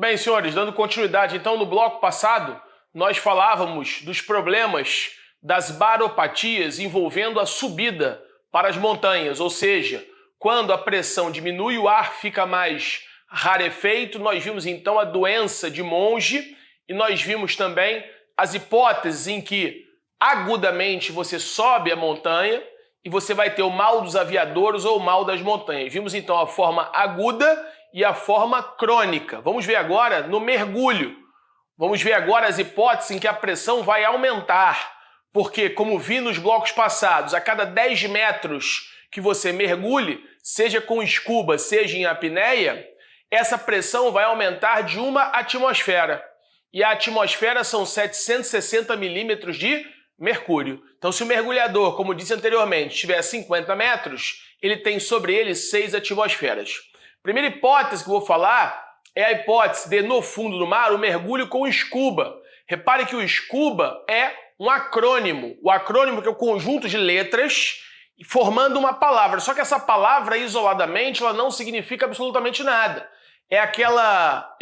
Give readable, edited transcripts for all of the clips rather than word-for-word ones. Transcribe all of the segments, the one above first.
bem, senhores, dando continuidade, então, no bloco passado, nós falávamos dos problemas das baropatias envolvendo a subida para as montanhas, ou seja, quando a pressão diminui, o ar fica mais rarefeito. Nós vimos, então, a doença de Monge e nós vimos também as hipóteses em que agudamente você sobe a montanha e você vai ter o mal dos aviadores ou o mal das montanhas. Vimos, então, a forma aguda e a forma crônica. Vamos ver agora no mergulho. Vamos ver agora as hipóteses em que a pressão vai aumentar. Porque, como vi nos blocos passados, a cada 10 metros que você mergulhe, seja com scuba, seja em apneia, essa pressão vai aumentar de 1 atmosfera. E a atmosfera são 760 milímetros de mercúrio. Então, se o mergulhador, como disse anteriormente, estiver a 50 metros, ele tem sobre ele 6 atmosferas. Primeira hipótese que eu vou falar é a hipótese de, no fundo do mar, o mergulho com scuba. Repare que o scuba é um acrônimo. O acrônimo que é o conjunto de letras formando uma palavra. Só que essa palavra, isoladamente, ela não significa absolutamente nada. É aquela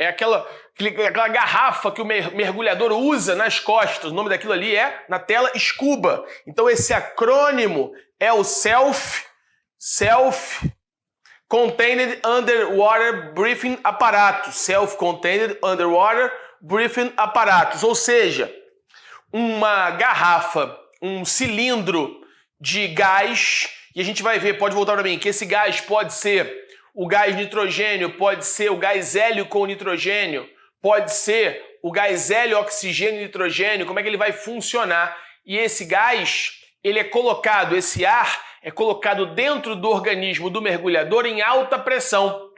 garrafa que o mergulhador usa nas costas. O nome daquilo ali é, na tela, scuba. Então esse acrônimo é o Self-Contained Underwater Breathing Apparatus. Self-Contained Underwater Breathing Apparatus. Ou seja, uma garrafa, um cilindro de gás, e a gente vai ver, pode voltar para mim, que esse gás pode ser o gás nitrogênio, pode ser o gás hélio com nitrogênio, pode ser o gás hélio, oxigênio e nitrogênio, como é que ele vai funcionar? E esse gás, ele é colocado, esse ar é colocado dentro do organismo do mergulhador em alta pressão.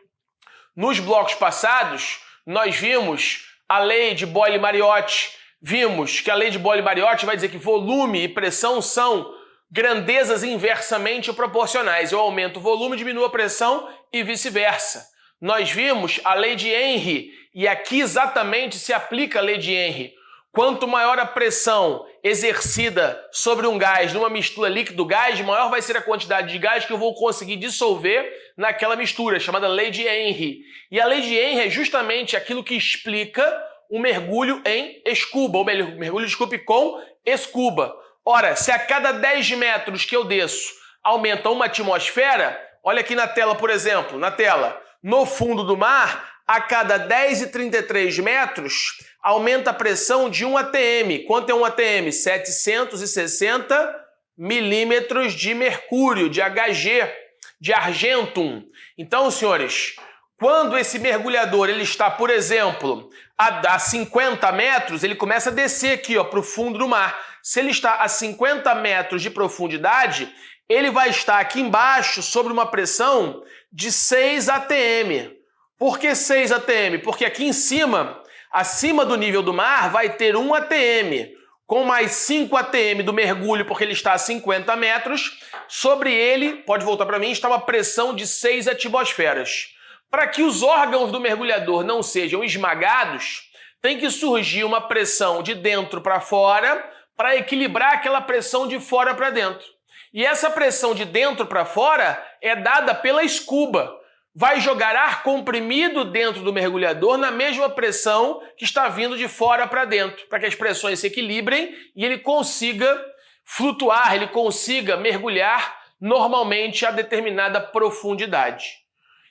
Nos blocos passados, nós vimos a lei de Boyle-Mariotti, vimos que a lei de Boyle-Mariotti vai dizer que volume e pressão são grandezas inversamente proporcionais. Eu aumento o volume, diminuo a pressão e vice-versa. Nós vimos a lei de Henry e aqui exatamente se aplica a lei de Henry. Quanto maior a pressão exercida sobre um gás numa mistura líquido-gás, maior vai ser a quantidade de gás que eu vou conseguir dissolver naquela mistura, chamada lei de Henry. E a lei de Henry é justamente aquilo que explica o mergulho em scuba, ou melhor, mergulho, desculpe, com scuba. Ora, se a cada 10 metros que eu desço aumenta 1 atmosfera, olha aqui na tela, por exemplo, na tela, no fundo do mar, a cada 10,33 metros, aumenta a pressão de 1 atm. Quanto é 1 atm? 760 milímetros de mercúrio, de Hg, de argentum. Então, senhores, quando esse mergulhador ele está, por exemplo, a 50 metros, ele começa a descer aqui para o fundo do mar. Se ele está a 50 metros de profundidade, ele vai estar aqui embaixo sobre uma pressão de 6 atm. Por que 6 atm? Porque aqui em cima, acima do nível do mar, vai ter 1 atm. Com mais 5 atm do mergulho, porque ele está a 50 metros, sobre ele, pode voltar para mim, está uma pressão de 6 atmosferas. Para que os órgãos do mergulhador não sejam esmagados, tem que surgir uma pressão de dentro para fora para equilibrar aquela pressão de fora para dentro. E essa pressão de dentro para fora é dada pela scuba. Vai jogar ar comprimido dentro do mergulhador na mesma pressão que está vindo de fora para dentro, para que as pressões se equilibrem e ele consiga flutuar, ele consiga mergulhar normalmente a determinada profundidade.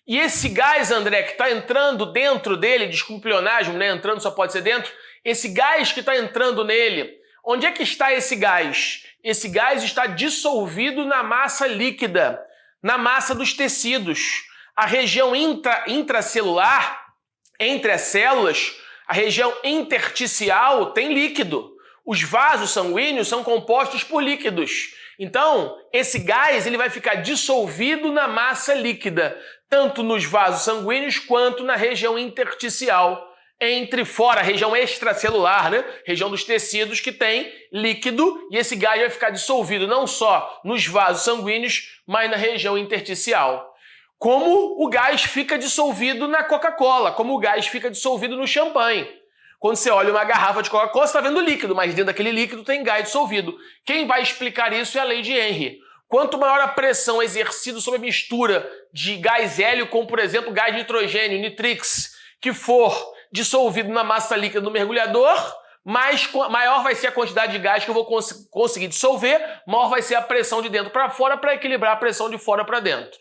E esse gás, André, que está entrando dentro dele, desculpe o pleonasmo, né? Entrando só pode ser dentro. Esse gás que está entrando nele, onde é que está esse gás? Esse gás está dissolvido na massa líquida, na massa dos tecidos. A região intracelular, entre as células, a região intersticial tem líquido. Os vasos sanguíneos são compostos por líquidos. Então, esse gás ele vai ficar dissolvido na massa líquida, tanto nos vasos sanguíneos quanto na região intersticial. Entre fora, a região extracelular, né? Região dos tecidos que tem líquido e esse gás vai ficar dissolvido não só nos vasos sanguíneos, mas na região intersticial. Como o gás fica dissolvido na Coca-Cola, como o gás fica dissolvido no champanhe. Quando você olha uma garrafa de Coca-Cola, você está vendo líquido, mas dentro daquele líquido tem gás dissolvido. Quem vai explicar isso é a lei de Henry. Quanto maior a pressão exercida sobre a mistura de gás hélio com, por exemplo, gás nitrogênio, nitrix, que for dissolvido na massa líquida do mergulhador, maior vai ser a quantidade de gás que eu vou conseguir dissolver, maior vai ser a pressão de dentro para fora para equilibrar a pressão de fora para dentro.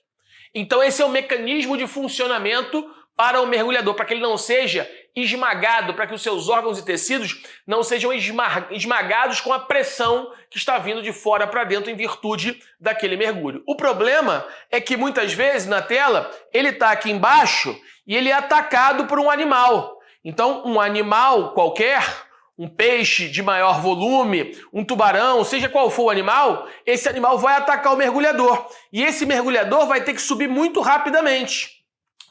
Então esse é o mecanismo de funcionamento para o mergulhador, para que ele não seja esmagado, para que os seus órgãos e tecidos não sejam esmagados com a pressão que está vindo de fora para dentro em virtude daquele mergulho. O problema é que muitas vezes na tela ele está aqui embaixo e ele é atacado por um animal. Então um animal qualquer, um peixe de maior volume, um tubarão, seja qual for o animal, esse animal vai atacar o mergulhador. E esse mergulhador vai ter que subir muito rapidamente.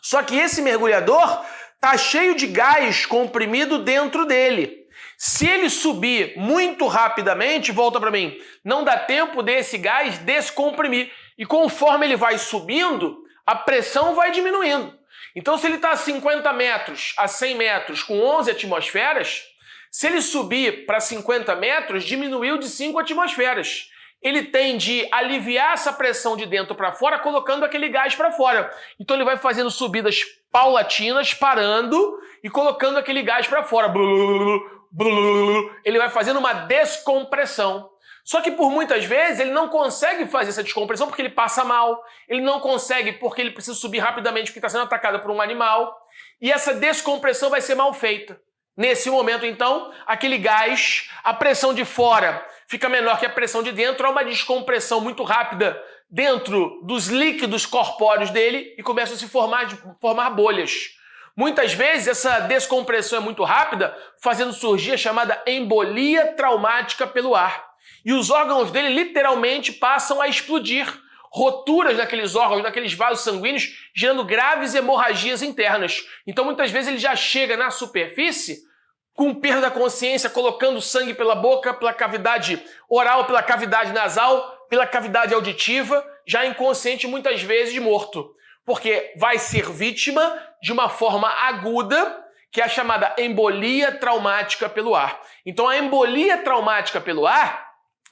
Só que esse mergulhador está cheio de gás comprimido dentro dele. Se ele subir muito rapidamente, volta para mim, não dá tempo desse gás descomprimir. E conforme ele vai subindo, a pressão vai diminuindo. Então se ele está a 50 metros, a 100 metros, com 11 atmosferas, se ele subir para 50 metros, diminuiu de 5 atmosferas. Ele tem de aliviar essa pressão de dentro para fora, colocando aquele gás para fora. Então ele vai fazendo subidas paulatinas, parando e colocando aquele gás para fora. Ele vai fazendo uma descompressão. Só que por muitas vezes ele não consegue fazer essa descompressão porque ele passa mal. Ele não consegue porque ele precisa subir rapidamente porque está sendo atacado por um animal. E essa descompressão vai ser mal feita. Nesse momento, então, aquele gás, a pressão de fora fica menor que a pressão de dentro, há uma descompressão muito rápida dentro dos líquidos corpóreos dele e começam a se formar bolhas. Muitas vezes essa descompressão é muito rápida, fazendo surgir a chamada embolia traumática pelo ar. E os órgãos dele literalmente passam a explodir. Roturas naqueles órgãos, naqueles vasos sanguíneos, gerando graves hemorragias internas. Então muitas vezes ele já chega na superfície com perda da consciência, colocando sangue pela boca, pela cavidade oral, pela cavidade nasal, pela cavidade auditiva, já inconsciente, muitas vezes morto. Porque vai ser vítima de uma forma aguda, que é a chamada embolia traumática pelo ar. Então a embolia traumática pelo ar,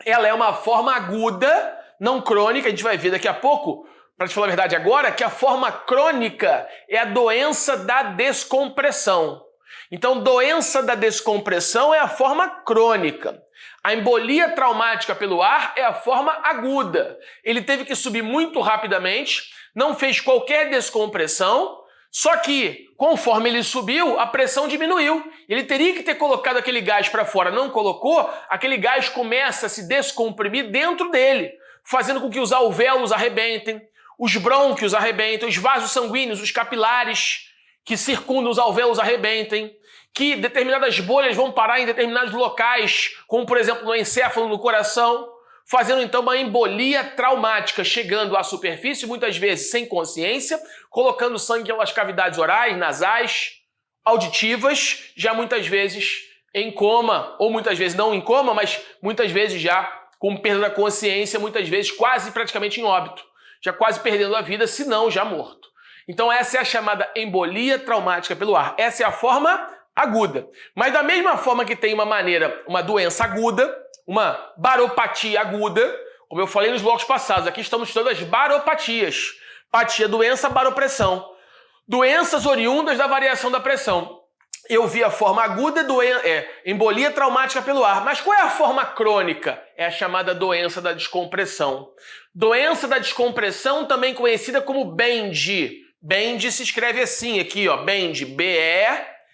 ela é uma forma aguda, não crônica, a gente vai ver daqui a pouco, para te falar a verdade agora, que a forma crônica é a doença da descompressão. Então, doença da descompressão é a forma crônica. A embolia traumática pelo ar é a forma aguda. Ele teve que subir muito rapidamente, não fez qualquer descompressão, só que, conforme ele subiu, a pressão diminuiu. Ele teria que ter colocado aquele gás para fora, não colocou, aquele gás começa a se descomprimir dentro dele, fazendo com que os alvéolos arrebentem, os brônquios arrebentem, os vasos sanguíneos, os capilares que circundam os alvéolos arrebentem, que determinadas bolhas vão parar em determinados locais, como por exemplo no encéfalo, no coração, fazendo então uma embolia traumática, chegando à superfície, muitas vezes sem consciência, colocando sangue pelas cavidades orais, nasais, auditivas, já muitas vezes em coma, ou muitas vezes não em coma, mas muitas vezes já com perda da consciência, muitas vezes quase praticamente em óbito, já quase perdendo a vida, se não já morto. Então essa é a chamada embolia traumática pelo ar. Essa é a forma aguda. Mas da mesma forma que tem uma doença aguda, uma baropatia aguda, como eu falei nos blocos passados, aqui estamos estudando as baropatias. Patia, doença, baropressão. Doenças oriundas da variação da pressão. Eu vi a forma aguda, embolia traumática pelo ar. Mas qual é a forma crônica? É a chamada doença da descompressão. Doença da descompressão, também conhecida como BEND. BEND se escreve assim, aqui, ó, BEND, B-E-N-D,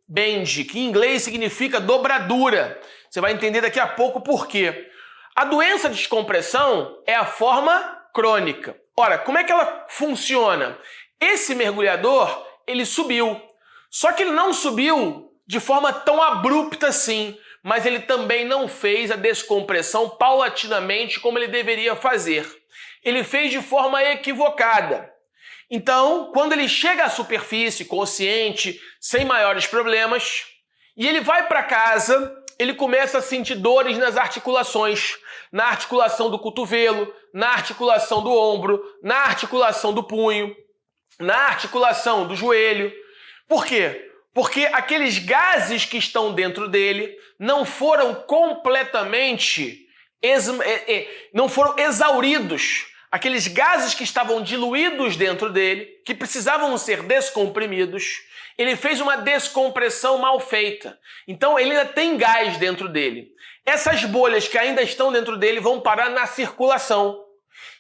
BEND, que em inglês significa dobradura. Você vai entender daqui a pouco por quê. A doença de descompressão é a forma crônica. Ora, como é que ela funciona? Esse mergulhador, ele subiu. Só que ele não subiu de forma tão abrupta assim, mas ele também não fez a descompressão paulatinamente como ele deveria fazer. Ele fez de forma equivocada. Então, quando ele chega à superfície, consciente, sem maiores problemas, e ele vai para casa, ele começa a sentir dores nas articulações, na articulação do cotovelo, na articulação do ombro, na articulação do punho, na articulação do joelho. Por quê? Porque aqueles gases que estão dentro dele não foram completamente, não foram exauridos. aqueles gases que estavam diluídos dentro dele, que precisavam ser descomprimidos, ele fez uma descompressão mal feita. Então ele ainda tem gás dentro dele. Essas bolhas que ainda estão dentro dele vão parar na circulação.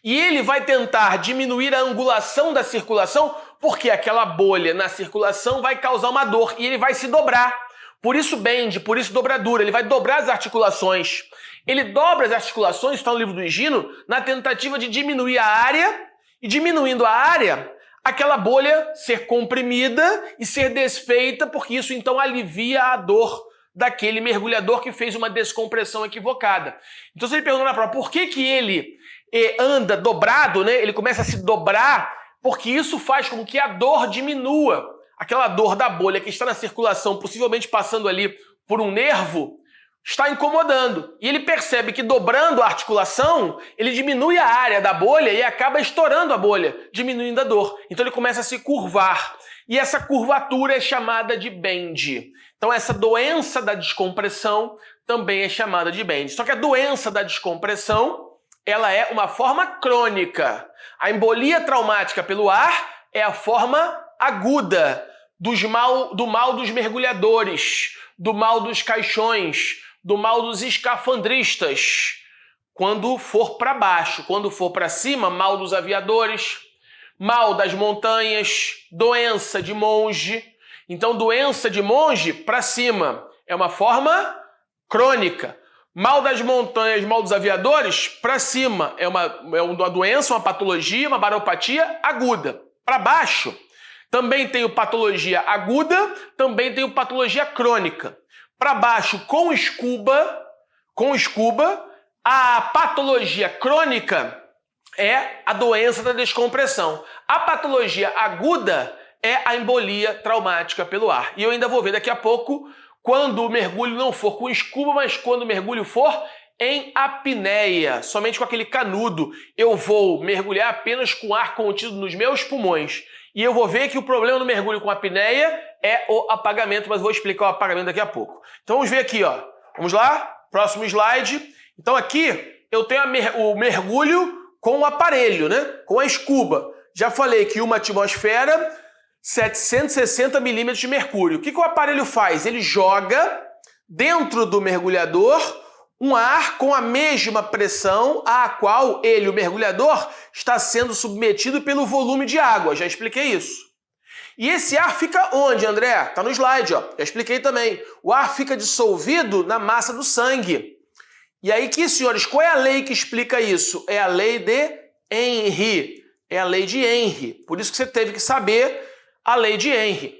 E ele vai tentar diminuir a angulação da circulação, porque aquela bolha na circulação vai causar uma dor e ele vai se dobrar. Por isso bend, por isso dobradura, ele vai dobrar as articulações. Ele dobra as articulações, está no livro do Higino, na tentativa de diminuir a área, e diminuindo a área, aquela bolha ser comprimida e ser desfeita, porque isso então alivia a dor daquele mergulhador que fez uma descompressão equivocada. Então, se ele pergunta na prova, por que ele anda dobrado, né? Ele começa a se dobrar, porque isso faz com que a dor diminua. Aquela dor da bolha que está na circulação, possivelmente passando ali por um nervo, está incomodando. E ele percebe que dobrando a articulação, ele diminui a área da bolha e acaba estourando a bolha, diminuindo a dor. Então ele começa a se curvar. E essa curvatura é chamada de bend. Então essa doença da descompressão também é chamada de bend. Só que a doença da descompressão, ela é uma forma crônica. A embolia traumática pelo ar é a forma aguda do mal dos mergulhadores, do mal dos caixões, do mal dos escafandristas. Quando for para baixo, quando for para cima, mal dos aviadores, mal das montanhas, doença de monge. Então, doença de monge para cima é uma forma crônica. Mal das montanhas, mal dos aviadores para cima é uma doença, uma patologia, uma baropatia aguda. Para baixo, também tenho patologia aguda, também tenho patologia crônica. Para baixo, com escuba, a patologia crônica é a doença da descompressão. A patologia aguda é a embolia traumática pelo ar. E eu ainda vou ver daqui a pouco quando o mergulho não for com escuba, mas quando o mergulho for em apneia, somente com aquele canudo. Eu vou mergulhar apenas com ar contido nos meus pulmões. E eu vou ver que o problema no mergulho com apneia é o apagamento, mas vou explicar o apagamento daqui a pouco. Então vamos ver aqui, ó. Vamos lá? Próximo slide. Então aqui eu tenho o mergulho com o aparelho, né? Com a escuba. Já falei que uma atmosfera, 760 milímetros de mercúrio. O que o aparelho faz? Ele joga dentro do mergulhador um ar com a mesma pressão a qual ele, o mergulhador, está sendo submetido pelo volume de água. Já expliquei isso. E esse ar fica onde, André? Está no slide, ó. Já expliquei também. O ar fica dissolvido na massa do sangue. E aí, senhores, qual é a lei que explica isso? É a lei de Henry. É a lei de Henry. Por isso que você teve que saber a lei de Henry.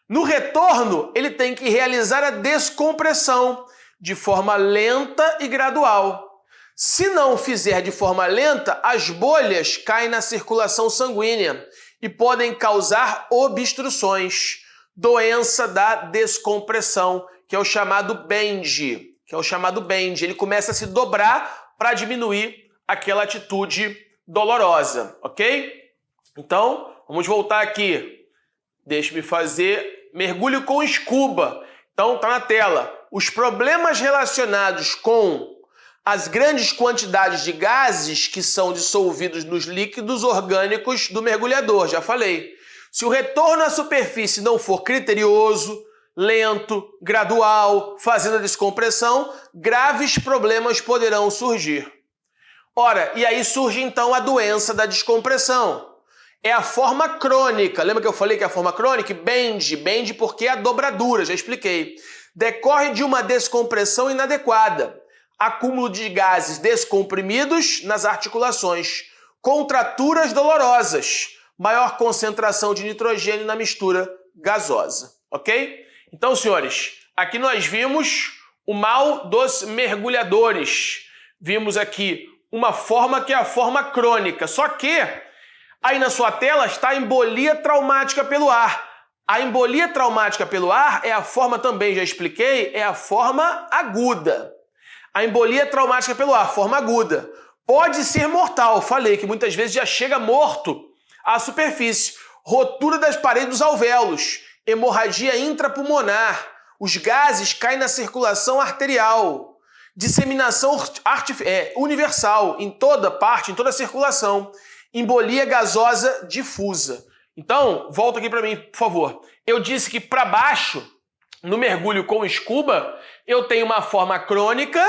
No retorno, ele tem que realizar a descompressão de forma lenta e gradual. Se não fizer de forma lenta, as bolhas caem na circulação sanguínea e podem causar obstruções, doença da descompressão, que é o chamado bend. Ele começa a se dobrar para diminuir aquela atitude dolorosa, ok? Então, vamos voltar aqui. Deixe-me fazer mergulho com escuba. Então, tá na tela. Os problemas relacionados com as grandes quantidades de gases que são dissolvidos nos líquidos orgânicos do mergulhador, já falei. Se o retorno à superfície não for criterioso, lento, gradual, fazendo a descompressão, graves problemas poderão surgir. Ora, e aí surge então a doença da descompressão. É a forma crônica. Lembra que eu falei que é a forma crônica? Bend porque é a dobradura, já expliquei. Decorre de uma descompressão inadequada, acúmulo de gases descomprimidos nas articulações, contraturas dolorosas, maior concentração de nitrogênio na mistura gasosa, ok? Então, senhores, aqui nós vimos o mal dos mergulhadores. Vimos aqui uma forma que é a forma crônica, só que aí na sua tela está a embolia traumática pelo ar. A embolia traumática pelo ar é a forma, também já expliquei, é a forma aguda. A embolia traumática pelo ar, forma aguda. Pode ser mortal, falei que muitas vezes já chega morto à superfície. Rotura das paredes dos alvéolos, hemorragia intrapulmonar, os gases caem na circulação arterial, disseminação universal em toda parte, em toda a circulação. Embolia gasosa difusa. Então, volta aqui para mim, por favor. Eu disse que para baixo, no mergulho com scuba, eu tenho uma forma crônica,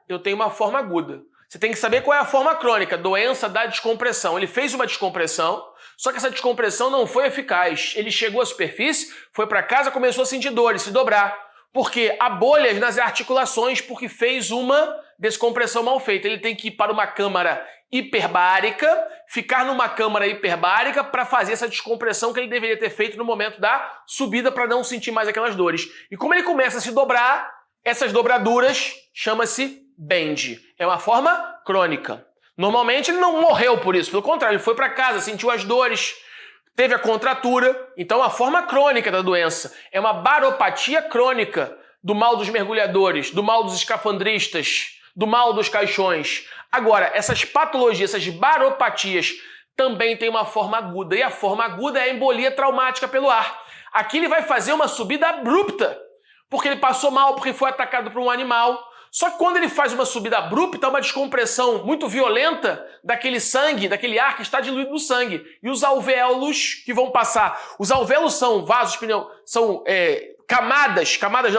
eu tenho uma forma aguda. Você tem que saber qual é a forma crônica, doença da descompressão. Ele fez uma descompressão, só que essa descompressão não foi eficaz. Ele chegou à superfície, foi para casa, começou a sentir dores, se dobrar. Porque há bolhas nas articulações, porque fez uma descompressão mal feita. Ele tem que ir para uma câmara hiperbárica, ficar numa câmara hiperbárica para fazer essa descompressão que ele deveria ter feito no momento da subida para não sentir mais aquelas dores. E como ele começa a se dobrar, essas dobraduras chama-se bend. É uma forma crônica. Normalmente ele não morreu por isso, pelo contrário, ele foi para casa, sentiu as dores, teve a contratura. Então a forma crônica da doença é uma baropatia crônica do mal dos mergulhadores, do mal dos escafandristas, do mal dos caixões. Agora, essas patologias, essas baropatias também têm uma forma aguda, e a forma aguda é a embolia traumática pelo ar. Aqui ele vai fazer uma subida abrupta, porque ele passou mal, porque foi atacado por um animal. Só que quando ele faz uma subida abrupta, uma descompressão muito violenta daquele sangue, daquele ar que está diluído no sangue. E os alvéolos que vão passar. Os alvéolos são vasos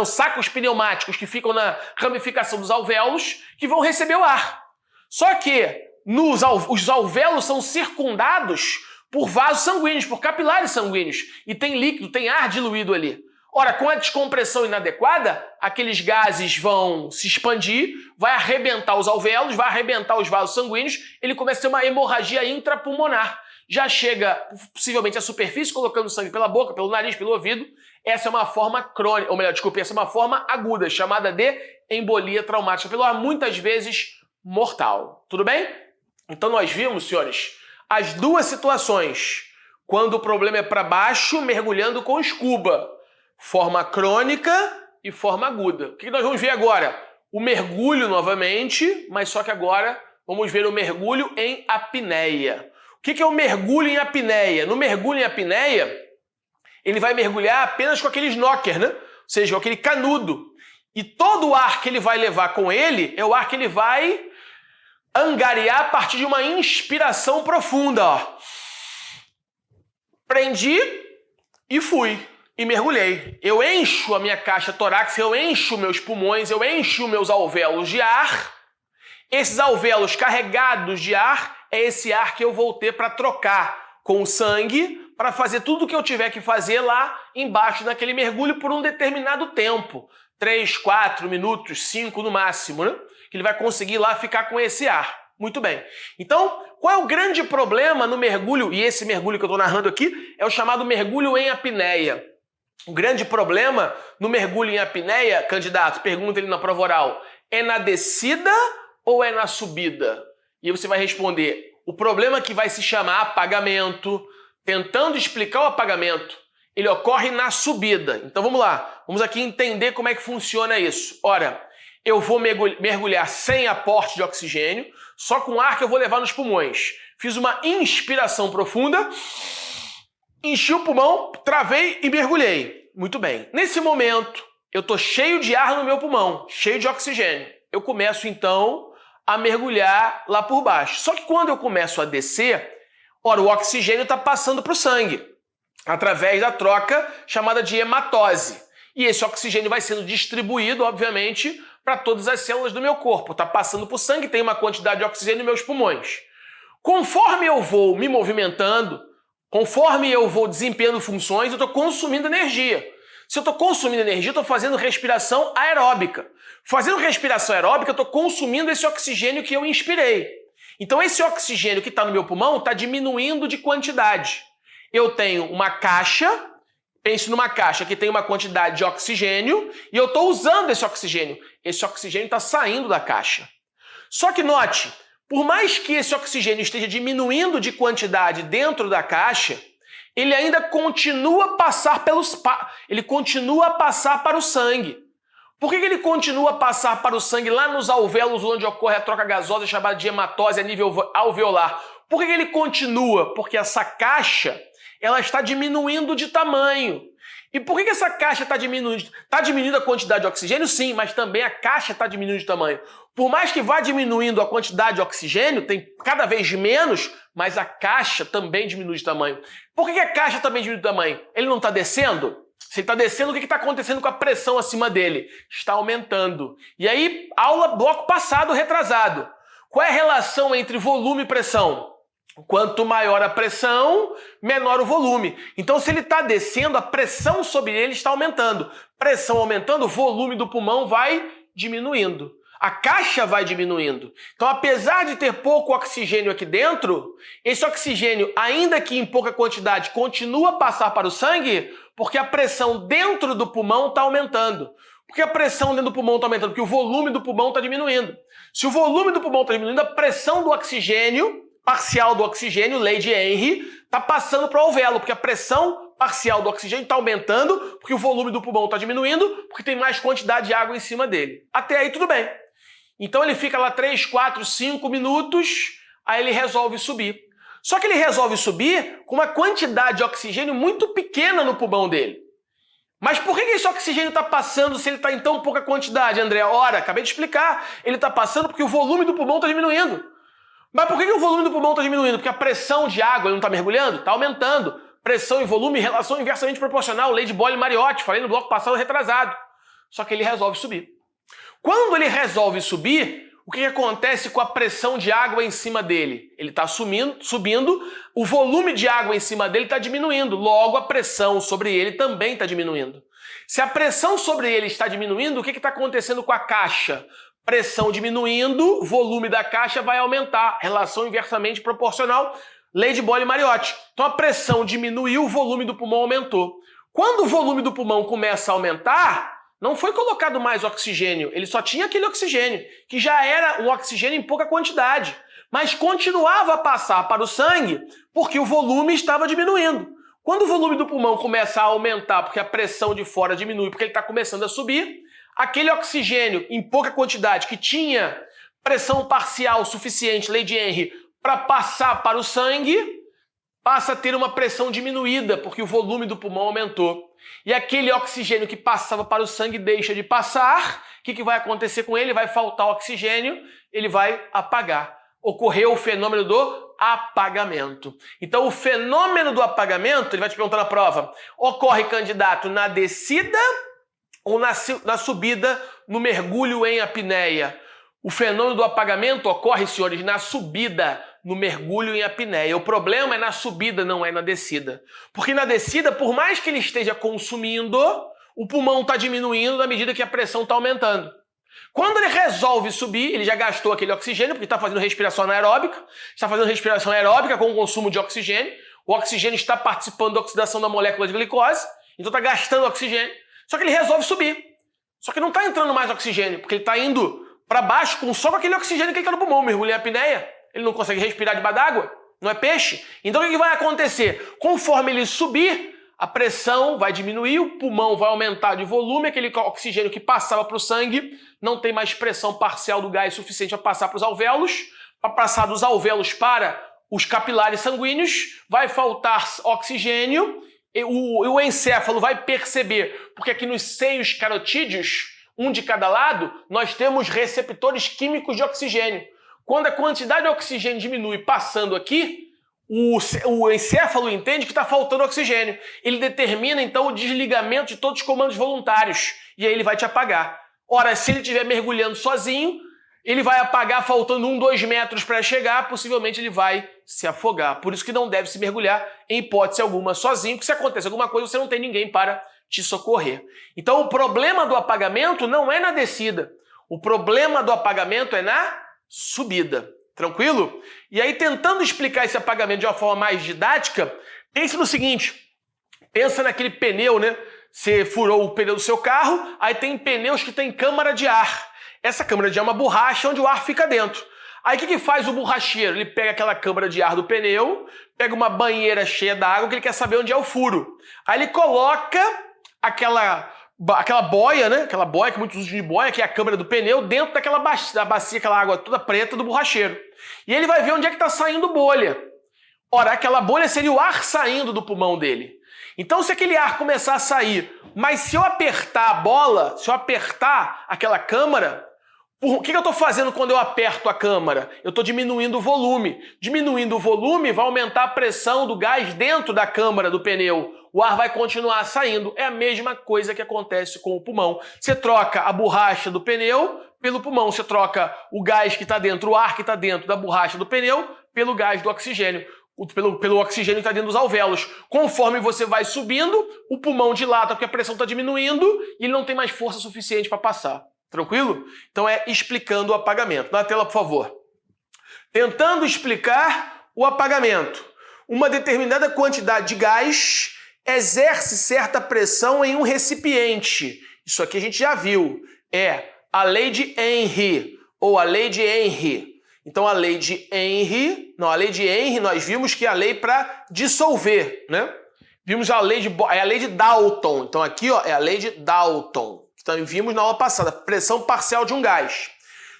sacos pneumáticos que ficam na ramificação dos alvéolos que vão receber o ar. Só que os alvéolos são circundados por vasos sanguíneos, por capilares sanguíneos. E tem líquido, tem ar diluído ali. Ora, com a descompressão inadequada, aqueles gases vão se expandir, vai arrebentar os alvéolos, vai arrebentar os vasos sanguíneos, ele começa a ter uma hemorragia intrapulmonar. Já chega, possivelmente, à superfície, colocando sangue pela boca, pelo nariz, pelo ouvido. Essa é uma forma crônica, ou melhor, desculpe, essa é uma forma aguda, chamada de embolia traumática pelo ar, muitas vezes mortal. Tudo bem? Então nós vimos, senhores, as duas situações. Quando o problema é para baixo, mergulhando com scuba. Forma crônica e forma aguda. O que nós vamos ver agora? O mergulho novamente, mas só que agora vamos ver o mergulho em apneia. O que é o mergulho em apneia? No mergulho em apneia, ele vai mergulhar apenas com aquele snorkel, né? Ou seja, com aquele canudo. E todo o ar que ele vai levar com ele é o ar que ele vai angariar a partir de uma inspiração profunda. Ó. Prendi e fui. E mergulhei. Eu encho a minha caixa torácica, eu encho meus pulmões, eu encho meus alvéolos de ar. Esses alvéolos carregados de ar é esse ar que eu vou ter para trocar com o sangue para fazer tudo o que eu tiver que fazer lá embaixo naquele mergulho por um determinado tempo. 3, 4 minutos, 5 no máximo, né? Que ele vai conseguir lá ficar com esse ar. Muito bem. Então, qual é o grande problema no mergulho? E esse mergulho que eu estou narrando aqui é o chamado mergulho em apneia. O grande problema no mergulho em apneia, candidato, pergunta ele na prova oral, é na descida ou é na subida? E você vai responder, o problema que vai se chamar apagamento, tentando explicar o apagamento, ele ocorre na subida. Então vamos lá, vamos aqui entender como é que funciona isso. Ora, eu vou mergulhar sem aporte de oxigênio, só com ar que eu vou levar nos pulmões. Fiz uma inspiração profunda, enchi o pulmão, travei e mergulhei. Muito bem. Nesse momento, eu estou cheio de ar no meu pulmão, cheio de oxigênio. Eu começo, então, a mergulhar lá por baixo. Só que quando eu começo a descer, ora, o oxigênio está passando para o sangue, através da troca chamada de hematose. E esse oxigênio vai sendo distribuído, obviamente, para todas as células do meu corpo. Está passando para o sangue, tem uma quantidade de oxigênio nos meus pulmões. Conforme eu vou me movimentando, conforme eu vou desempenhando funções, eu estou consumindo energia. Se eu estou consumindo energia, eu estou fazendo respiração aeróbica. Fazendo respiração aeróbica, eu estou consumindo esse oxigênio que eu inspirei. Então esse oxigênio que está no meu pulmão está diminuindo de quantidade. Eu tenho uma caixa, pense numa caixa que tem uma quantidade de oxigênio e eu estou usando esse oxigênio. Esse oxigênio está saindo da caixa. Só que note, por mais que esse oxigênio esteja diminuindo de quantidade dentro da caixa, ele ainda continua a passar para o sangue. Por que ele continua a passar para o sangue lá nos alvéolos onde ocorre a troca gasosa chamada de hematose a nível alveolar? Por que ele continua? Porque essa caixa ela está diminuindo de tamanho. E por que essa caixa está diminuindo? Está diminuindo a quantidade de oxigênio? Sim, mas também a caixa está diminuindo de tamanho. Por mais que vá diminuindo a quantidade de oxigênio, tem cada vez menos, mas a caixa também diminui de tamanho. Por que a caixa também diminui de tamanho? Ele não está descendo? Se ele está descendo, o que está acontecendo com a pressão acima dele? Está aumentando. E aí, bloco passado, retrasado. Qual é a relação entre volume e pressão? Quanto maior a pressão, menor o volume. Então, se ele está descendo, a pressão sobre ele está aumentando. Pressão aumentando, o volume do pulmão vai diminuindo. A caixa vai diminuindo. Então, apesar de ter pouco oxigênio aqui dentro, esse oxigênio, ainda que em pouca quantidade, continua a passar para o sangue, porque a pressão dentro do pulmão está aumentando. Por que a pressão dentro do pulmão está aumentando? Porque o volume do pulmão está diminuindo. Se o volume do pulmão está diminuindo, a pressão do oxigênio, parcial do oxigênio, lei de Henry, está passando para o alvéolo, porque a pressão parcial do oxigênio está aumentando, porque o volume do pulmão está diminuindo, porque tem mais quantidade de água em cima dele. Até aí tudo bem. Então ele fica lá 3, 4, 5 minutos, aí ele resolve subir. Só que ele resolve subir com uma quantidade de oxigênio muito pequena no pulmão dele. Mas por que esse oxigênio está passando se ele está em tão pouca quantidade, André? Ora, acabei de explicar. Ele está passando porque o volume do pulmão está diminuindo. Mas por que o volume do pulmão está diminuindo? Porque a pressão de água não está mergulhando? Está aumentando. Pressão e volume, relação inversamente proporcional, lei de Boyle-Mariotti, falei no bloco passado retrasado. Só que ele resolve subir. Quando ele resolve subir, o que acontece com a pressão de água em cima dele? Ele está subindo, o volume de água em cima dele está diminuindo, logo a pressão sobre ele também está diminuindo. Se a pressão sobre ele está diminuindo, o que está acontecendo com a caixa? Pressão diminuindo, o volume da caixa vai aumentar, relação inversamente proporcional, lei de Boyle-Mariotti. Então a pressão diminuiu, o volume do pulmão aumentou. Quando o volume do pulmão começa a aumentar, não foi colocado mais oxigênio, ele só tinha aquele oxigênio, que já era um oxigênio em pouca quantidade, mas continuava a passar para o sangue porque o volume estava diminuindo. Quando o volume do pulmão começa a aumentar porque a pressão de fora diminui, porque ele está começando a subir, aquele oxigênio em pouca quantidade que tinha pressão parcial suficiente, lei de Henry, para passar para o sangue, passa a ter uma pressão diminuída, porque o volume do pulmão aumentou. E aquele oxigênio que passava para o sangue deixa de passar. O que vai acontecer com ele? Vai faltar oxigênio, ele vai apagar. Ocorreu o fenômeno do apagamento. Então, o fenômeno do apagamento, ele vai te perguntar na prova, ocorre, candidato, na descida ou na subida, no mergulho em apneia? O fenômeno do apagamento ocorre, senhores, na subida, no mergulho em apneia. O problema é na subida, não é na descida. Porque na descida, por mais que ele esteja consumindo, o pulmão está diminuindo na medida que a pressão está aumentando. Quando ele resolve subir, ele já gastou aquele oxigênio, porque está fazendo respiração anaeróbica, está fazendo respiração aeróbica com o consumo de oxigênio, o oxigênio está participando da oxidação da molécula de glicose, então está gastando oxigênio, só que ele resolve subir. Só que não está entrando mais oxigênio, porque ele está indo para baixo só com aquele oxigênio que ele está no pulmão, mergulho em apneia. Ele não consegue respirar debaixo d'água, não é peixe. Então o que vai acontecer? Conforme ele subir, a pressão vai diminuir, o pulmão vai aumentar de volume, aquele oxigênio que passava para o sangue não tem mais pressão parcial do gás suficiente para passar para os alvéolos, para passar dos alvéolos para os capilares sanguíneos, vai faltar oxigênio, e o encéfalo vai perceber, porque aqui nos seios carotídeos, um de cada lado, nós temos receptores químicos de oxigênio. Quando a quantidade de oxigênio diminui passando aqui, o encéfalo entende que está faltando oxigênio. Ele determina, então, o desligamento de todos os comandos voluntários. E aí ele vai te apagar. Ora, se ele estiver mergulhando sozinho, ele vai apagar faltando 1, 2 metros para chegar, possivelmente ele vai se afogar. Por isso que não deve se mergulhar em hipótese alguma sozinho, porque se acontecer alguma coisa, você não tem ninguém para te socorrer. Então o problema do apagamento não é na descida. O problema do apagamento é na subida. Tranquilo? E aí, tentando explicar esse apagamento de uma forma mais didática, pense no seguinte, pensa naquele pneu, né? Você furou o pneu do seu carro, aí tem pneus que tem câmara de ar. Essa câmara de ar é uma borracha onde o ar fica dentro. Aí o que faz o borracheiro? Ele pega aquela câmara de ar do pneu, pega uma banheira cheia d'água que ele quer saber onde é o furo. Aí ele coloca aquela boia, né? Aquela boia que muitos usam de boia, que é a câmara do pneu, dentro daquela bacia, aquela água toda preta do borracheiro. E ele vai ver onde é que está saindo bolha. Ora, aquela bolha seria o ar saindo do pulmão dele. Então, se aquele ar começar a sair, mas se eu apertar a bola, se eu apertar aquela câmara, o que eu estou fazendo quando eu aperto a câmara? Eu estou diminuindo o volume. Diminuindo o volume vai aumentar a pressão do gás dentro da câmara do pneu. O ar vai continuar saindo. É a mesma coisa que acontece com o pulmão. Você troca a borracha do pneu pelo pulmão. Você troca o gás que está dentro, o ar que está dentro da borracha do pneu pelo gás do oxigênio. Pelo oxigênio que está dentro dos alvéolos. Conforme você vai subindo, o pulmão dilata porque a pressão está diminuindo e ele não tem mais força suficiente para passar. Tranquilo? Então é explicando o apagamento. Na tela, por favor. Tentando explicar o apagamento. Uma determinada quantidade de gás exerce certa pressão em um recipiente. Isso aqui a gente já viu. É a lei de Henry, ou a lei de Henry. Então a lei de Henry, nós vimos que é a lei para dissolver, né? Vimos a lei de Dalton. Então aqui, ó, é a lei de Dalton. Então vimos na aula passada, pressão parcial de um gás.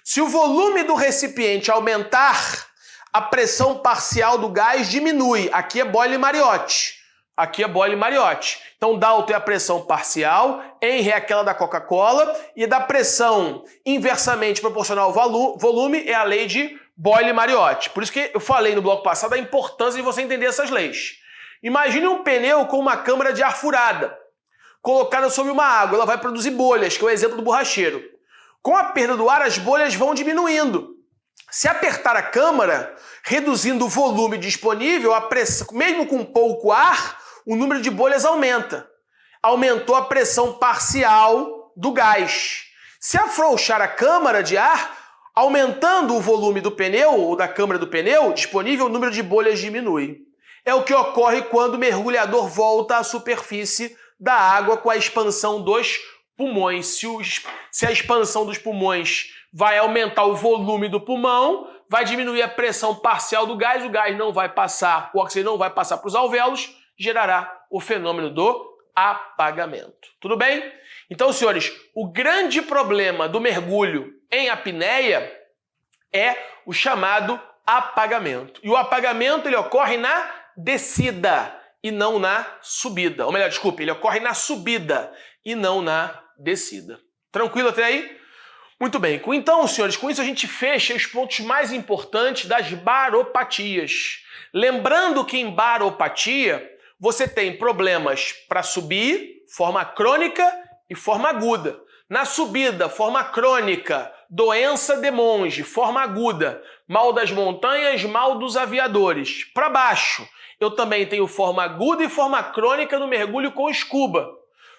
Se o volume do recipiente aumentar, a pressão parcial do gás diminui. Aqui é Boyle-Mariotti. Aqui é Boyle-Mariotti. Então Dalton é a pressão parcial, Henry é aquela da Coca-Cola, e da pressão inversamente proporcional ao volume é a lei de Boyle-Mariotti. Por isso que eu falei no bloco passado a importância de você entender essas leis. Imagine um pneu com uma câmara de ar furada, colocada sobre uma água, ela vai produzir bolhas, que é o exemplo do borracheiro. Com a perda do ar, as bolhas vão diminuindo. Se apertar a câmara, reduzindo o volume disponível, a pressão, mesmo com pouco ar, o número de bolhas aumenta. Aumentou a pressão parcial do gás. Se afrouxar a câmara de ar, aumentando o volume do pneu ou da câmara do pneu disponível, o número de bolhas diminui. É o que ocorre quando o mergulhador volta à superfície da água com a expansão dos pulmões. Se a expansão dos pulmões vai aumentar o volume do pulmão, vai diminuir a pressão parcial do gás, o gás não vai passar, o oxigênio não vai passar para os alvéolos, gerará o fenômeno do apagamento. Tudo bem? Então, senhores, o grande problema do mergulho em apneia é o chamado apagamento. E o apagamento ele ocorre na descida e não na subida. Ou melhor, desculpe, ele ocorre na subida e não na descida. Tranquilo até aí? Muito bem. Então, senhores, com isso a gente fecha os pontos mais importantes das baropatias. Lembrando que em baropatia você tem problemas para subir, forma crônica e forma aguda. Na subida, forma crônica, doença de monge, forma aguda, mal das montanhas, mal dos aviadores. Para baixo, eu também tenho forma aguda e forma crônica no mergulho com escuba.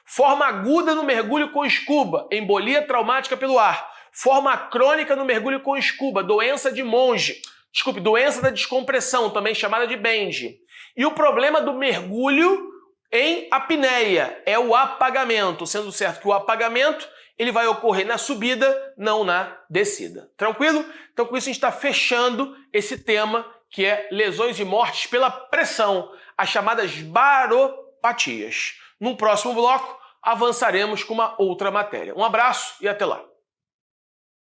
Forma aguda no mergulho com escuba, embolia traumática pelo ar. Forma crônica no mergulho com escuba, doença de monge. Desculpe, doença da descompressão, também chamada de Bende. E o problema do mergulho em apneia é o apagamento, sendo certo que o apagamento ele vai ocorrer na subida, não na descida. Tranquilo? Então com isso a gente está fechando esse tema que é lesões e mortes pela pressão, as chamadas baropatias. No próximo bloco avançaremos com uma outra matéria. Um abraço e até lá.